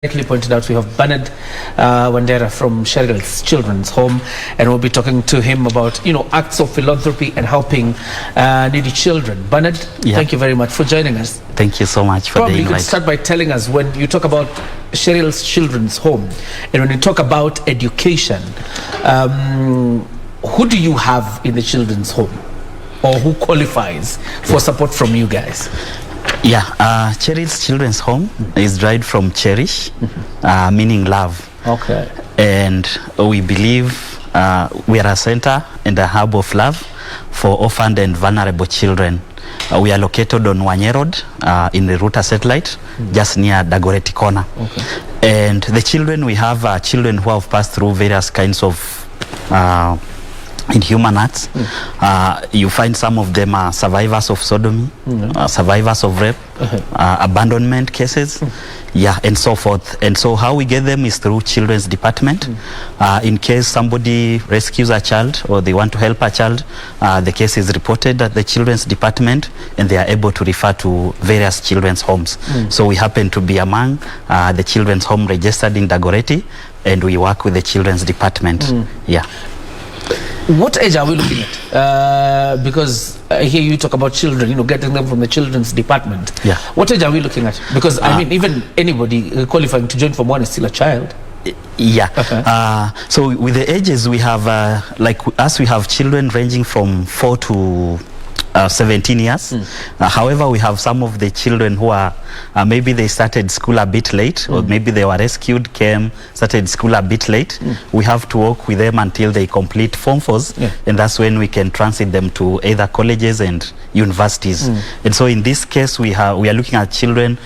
Rightly pointed out, we have Benard Wandera from Cherly's Children's Home, and we'll be talking to him about, acts of philanthropy and helping needy children. Benard, thank you very much for joining us. Thank you so much for the invite. Probably you could start by telling us, when you talk about Cherly's Children's Home, and when you talk about education, who do you have in the children's home, or who qualifies for support from you guys? Cherly's Children's Home is derived from cherish, meaning love. Okay. And we believe we are a center and a hub of love for orphaned and vulnerable children. We are located on Wanye Road in the Ruta satellite, just near Dagoretti corner. Okay. And the children we have are children who have passed through various kinds of inhuman acts. You find some of them are survivors of sodomy, survivors of rape, abandonment cases, and so forth. And so how we get them is through children's department. In case somebody rescues a child or they want to help a child, the case is reported at the children's department and they are able to refer to various children's homes. So we happen to be among the children's home registered in Dagoretti, and we work with the children's department. What age are we looking at? Because I hear you talk about children, getting them from the children's department. What age are we looking at? Because I mean, even anybody qualifying to join Form 1 is still a child. So with the ages, we have, like us, we have children ranging from 4 to 17 years. However, we have some of the children who are maybe they started school a bit late, or maybe they were rescued, started school a bit late. We have to work with them until they complete Form 4s, and that's when we can transit them to either colleges and universities. And so in this case, we are looking at children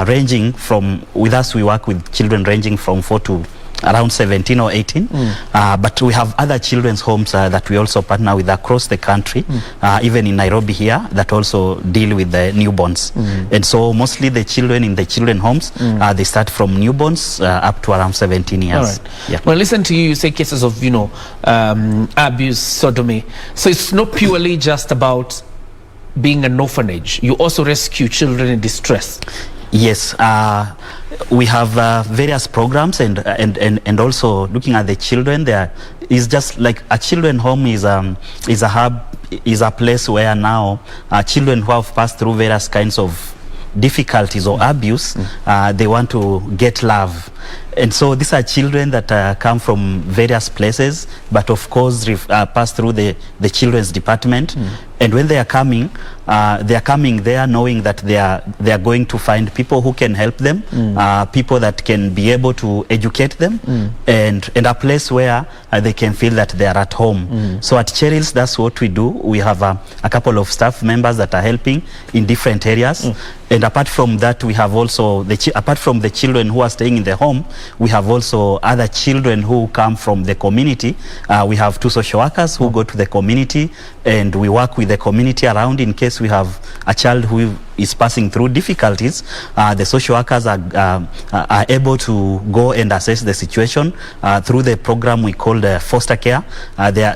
ranging from, with us we work with children ranging from 4 to around 17 or 18, but we have other children's homes that we also partner with across the country, even in Nairobi here, that also deal with the newborns. And so mostly the children in the children homes, they start from newborns up to around 17 years. All right. Well, listen to you say cases of abuse, sodomy. So it's not purely just about being an orphanage. You also rescue children in distress. Yes, we have various programs, and also looking at the children. There is just like a children home is a hub, is a place where now children who have passed through various kinds of difficulties or abuse, they want to get love. And so these are children that come from various places, but of course pass through the children's department. And when they are coming there knowing that they are going to find people who can help them, people that can be able to educate them, and a place where they can feel that they are at home. So at Cherly's, that's what we do. We have a couple of staff members that are helping in different areas. And apart from that, we have also, apart from the children who are staying in the home, we have also other children who come from the community. We have 2 social workers who go to the community, and we work with the community around in case we have a child who is passing through difficulties. The social workers are able to go and assess the situation through the program we call the foster care.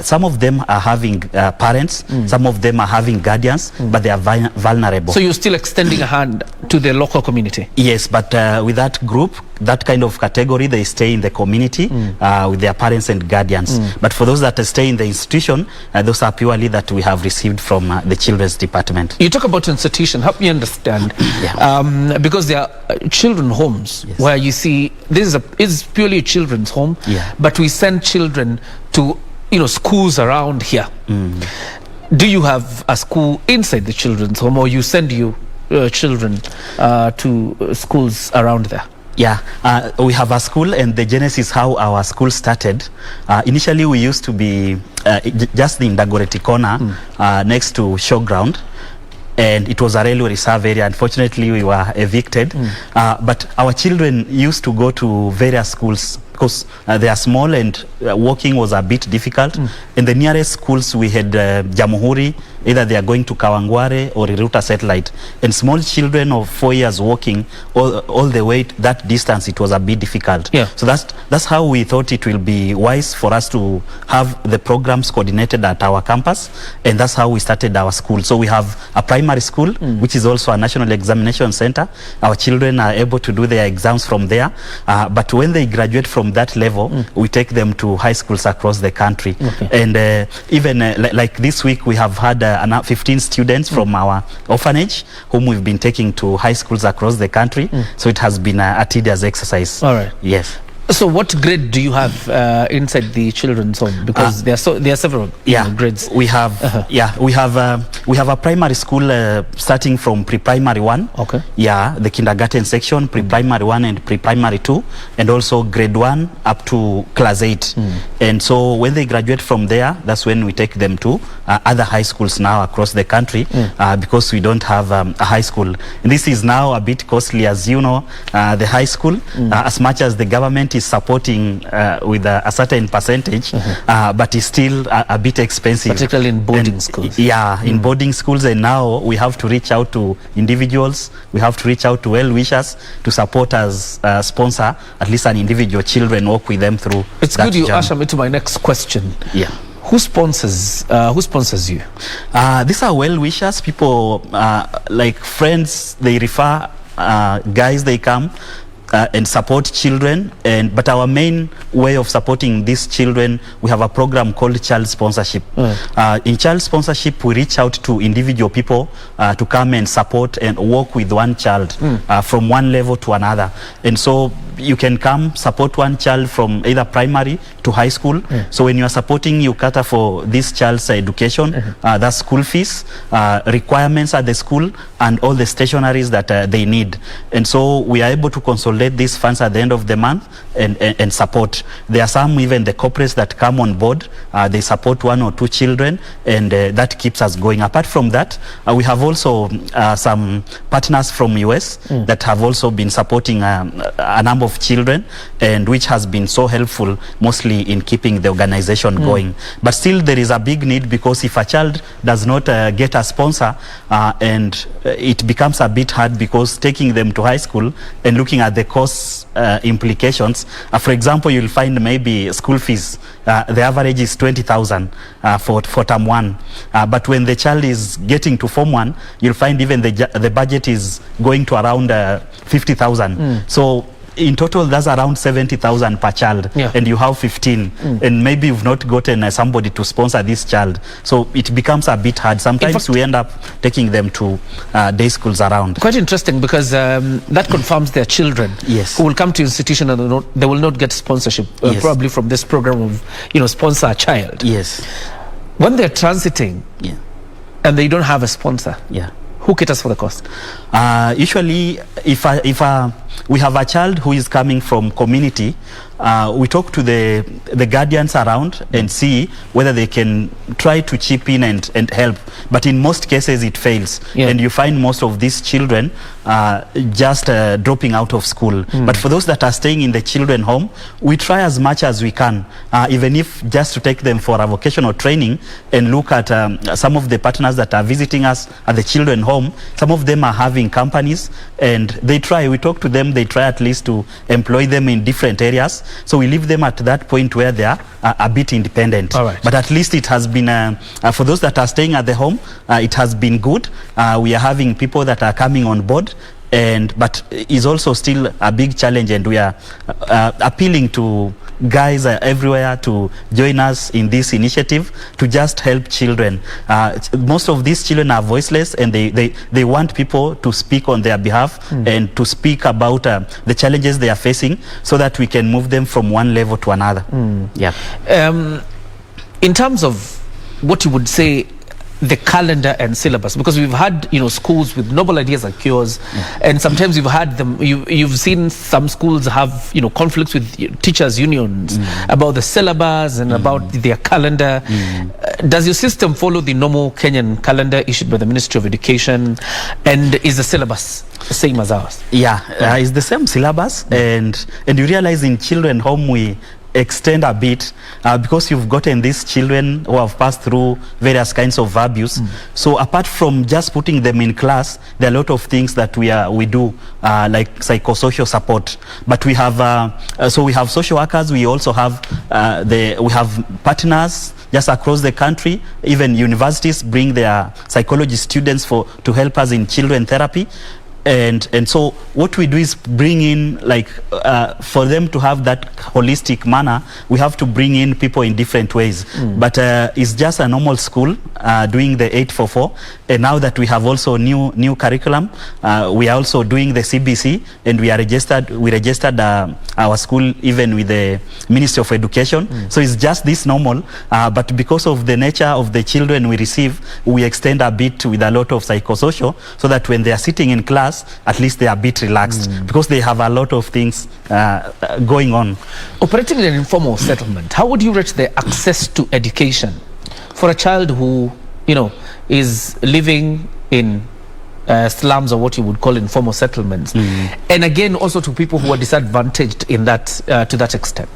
Some of them are having parents, some of them are having guardians, but they are vulnerable. So you're still extending a hand to the local community? Yes, but with that group, that kind of category, they stay in the community with their parents and guardians. But for those that stay in the institution, those are purely that we have received from the children's department. You talk about institution. Help me understand, because there are children homes where you see this is purely a children's home, but we send children to schools around here. Do you have a school inside the children's home, or you send children to schools around there? We have a school, and the genesis how our school started. Initially, we used to be just in Dagoretti corner, next to showground, and it was a railway reserve area. Unfortunately, we were evicted, but our children used to go to various schools because they are small and walking was a bit difficult. In the nearest schools we had Jamhuri, either they are going to Kawangware or Iruta Satellite, and small children of 4 years walking all the way that distance, it was a bit difficult. So that's how we thought it will be wise for us to have the programs coordinated at our campus, and that's how we started our school. So we have a primary school, which is also a national examination center. Our children are able to do their exams from there, but when they graduate from that level, we take them to high schools across the country. And even like this week, we have had 15 students from our orphanage whom we've been taking to high schools across the country. So it has been a tedious exercise. All right. Yes. So what grade do you have inside the children's home? Because there are several grades. We have we have a primary school starting from pre-primary 1. Okay. Yeah, the kindergarten section, pre-primary 1 and pre-primary 2, and also grade 1 up to class 8. And so when they graduate from there, that's when we take them to other high schools now across the country, because we don't have a high school. And this is now a bit costly, as you know, the high school, as much as the government is supporting with a certain percentage, but it's still a bit expensive, particularly in boarding schools. In boarding schools. And now we have to reach out to individuals, we have to reach out to well-wishers to support us, sponsor at least an individual children, walk with them through. It's good you usher me to my next question. Who sponsors you? These are well-wishers, people like friends. They refer guys, they come and support children, but our main way of supporting these children, we have a program called child sponsorship. In child sponsorship, we reach out to individual people to come and support and work with one child from one level to another. And so you can come support one child from either primary to high school. So when you are supporting, you cater for this child's education, that's school fees, requirements at the school, and all the stationaries that they need. And so we are able to consolidate these funds at the end of the month and support. There are some, even the corporates that come on board, they support 1 or 2 children, and that keeps us going. Apart from that, we have also some partners from US that have also been supporting a number of children, and which has been so helpful, mostly in keeping the organization going. But still there is a big need, because if a child does not get a sponsor, and it becomes a bit hard, because taking them to high school and looking at the cost implications, for example, you'll find maybe school fees, the average is 20,000 for term 1, but when the child is getting to form 1, you'll find even the budget is going to around 50,000. So in total, that's around 70,000 per child, and you have 15, and maybe you've not gotten somebody to sponsor this child, so it becomes a bit hard. Sometimes we end up taking them to day schools around. Quite interesting, because that confirms their children who will come to institution and they will not get sponsorship, probably from this program of sponsor a child. When they're transiting and they don't have a sponsor, who caters for the cost? Usually, if we have a child who is coming from community, we talk to the guardians around and see whether they can try to chip in and help. But in most cases, it fails. And you find most of these children just dropping out of school. But for those that are staying in the children home, we try as much as we can, even if just to take them for a vocational training and look at some of the partners that are visiting us at the children home. Some of them are having companies, and they try, we talk to them, they try at least to employ them in different areas. So we leave them at that point where they are a bit independent. But at least it has been, for those that are staying at the home, it has been good. We are having people that are coming on board, but is also still a big challenge, and we are appealing to guys everywhere to join us in this initiative to just help children. Most of these children are voiceless, and they want people to speak on their behalf and to speak about the challenges they are facing, so that we can move them from one level to another. In terms of what you would say the calendar and syllabus, because we've had schools with noble ideas like yours, and sometimes you've had them. You've seen some schools have conflicts with teachers' unions about the syllabus and about their calendar. Does your system follow the normal Kenyan calendar issued by the Ministry of Education, and is the syllabus the same as ours? Yeah, it's the same syllabus, and you realize in children home we extend a bit because you've gotten these children who have passed through various kinds of abuse. So apart from just putting them in class, there are a lot of things that we do like psychosocial support. But we have so we have social workers. We also have we have partners just across the country. Even universities bring their psychology students to help us in children therapy. And so what we do is bring in, like, for them to have that holistic manner, we have to bring in people in different ways. But it's just a normal school doing the 844. And now that we have also new curriculum, we are also doing the CBC, and we registered our school even with the Ministry of Education. So it's just this normal, but because of the nature of the children we receive, we extend a bit with a lot of psychosocial, so that when they are sitting in class, at least they are a bit relaxed, because they have a lot of things going on. Operating in an informal settlement, how would you rate the access to education for a child who is living in slums, or what you would call informal settlements, and again also to people who are disadvantaged in that to that extent?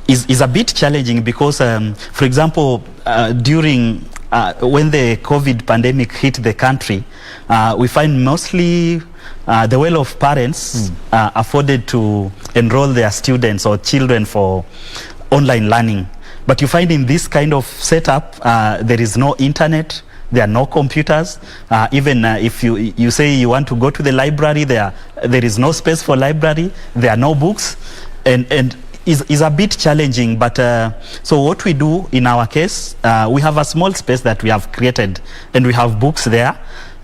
Is a bit challenging because for example, during when the COVID pandemic hit the country, we find mostly the well-off parents afforded to enroll their students or children for online learning. But you find in this kind of setup, there is no internet, there are no computers. Even if you say you want to go to the library, there is no space for library, there are no books, and is a bit challenging. But so what we do in our case, we have a small space that we have created, and we have books there.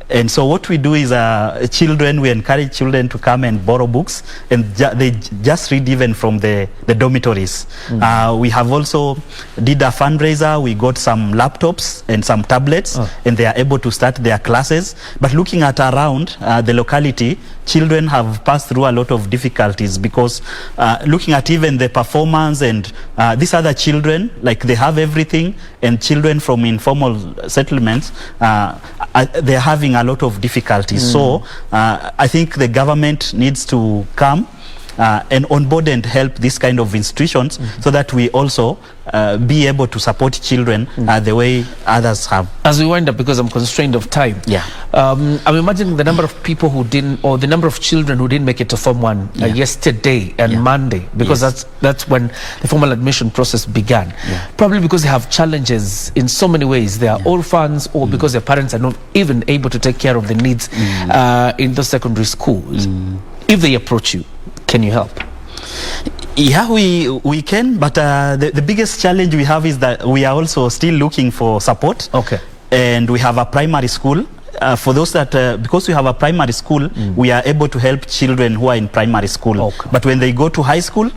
And so what we do is we encourage children to come and borrow books, and they just read even from the dormitories. We have also did a fundraiser. We got some laptops and some tablets, and they are able to start their classes. But looking at around the locality, children have passed through a lot of difficulties, because looking at even the performance and these other children, like, they have everything, and children from informal settlements, they're having a lot of difficulties. So I think the government needs to come and onboard and help this kind of institutions, so that we also be able to support children the way others have. As we wind up, because I'm constrained of time, I'm imagining the number of people who didn't, or the number of children who didn't make it to Form 1 yesterday and Monday, because that's when the formal admission process began. Probably because they have challenges in so many ways. They are orphans, or because their parents are not even able to take care of the needs in those secondary schools. If they approach you, can you help? Yeah, we can, but the biggest challenge we have is that we are also still looking for support. Okay. And we have a primary school. For those that, because we have a primary school, we are able to help children who are in primary school. Okay. But when they go to high school,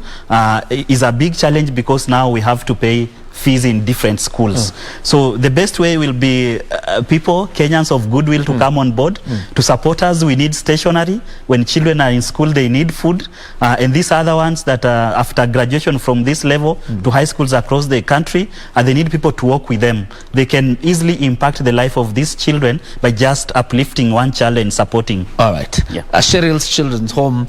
is a big challenge, because now we have to pay fees in different schools. So the best way will be people, Kenyans of goodwill, to come on board to support us. We need stationery. When children are in school, they need food. And these other ones that after graduation from this level to high schools across the country, they need people to work with them. They can easily impact the life of these children by just uplifting one child and supporting. All right. Cheryl's Children's Home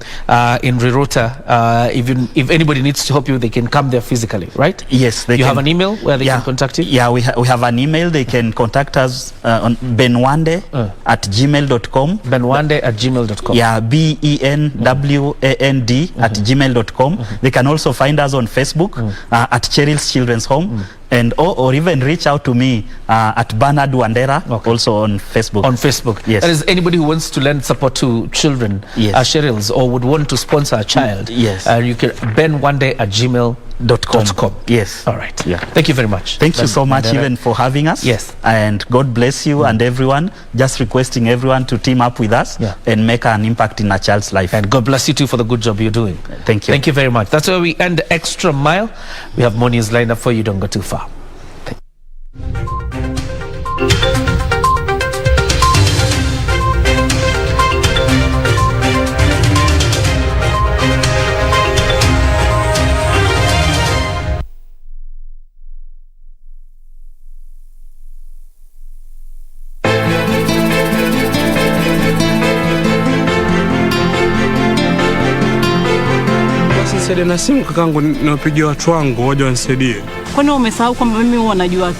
in Rirota. Even if anybody needs to help you, they can come there physically, right? Yes. You have an email where they can contact you? Yeah, we have an email. They can contact us on benwande at gmail.com. Benwande at gmail.com. Yeah, BENWAND at gmail.com. They can also find us on Facebook at Cheryl's Children's Home. And or even reach out to me at Benard Wandera, also on Facebook. On Facebook. Yes. There is anybody who wants to lend support to children, Cheryl's, or would want to sponsor a child. Yes. You can benwande at gmail.com. Yes. All right. Yeah. Thank you very much. Thank you so much, even for having us. Yes. And God bless you and everyone. Just requesting everyone to team up with us and make an impact in a child's life. And God bless you too for the good job you're doing. Thank you. Thank you very much. That's where we end Extra Mile. We have more news lined up for you. Don't go too far. nisaidie na simu kakangu, niwapigie watu wangu waje wanisaidie. Kwani umesahau kwamba mimi huwa najua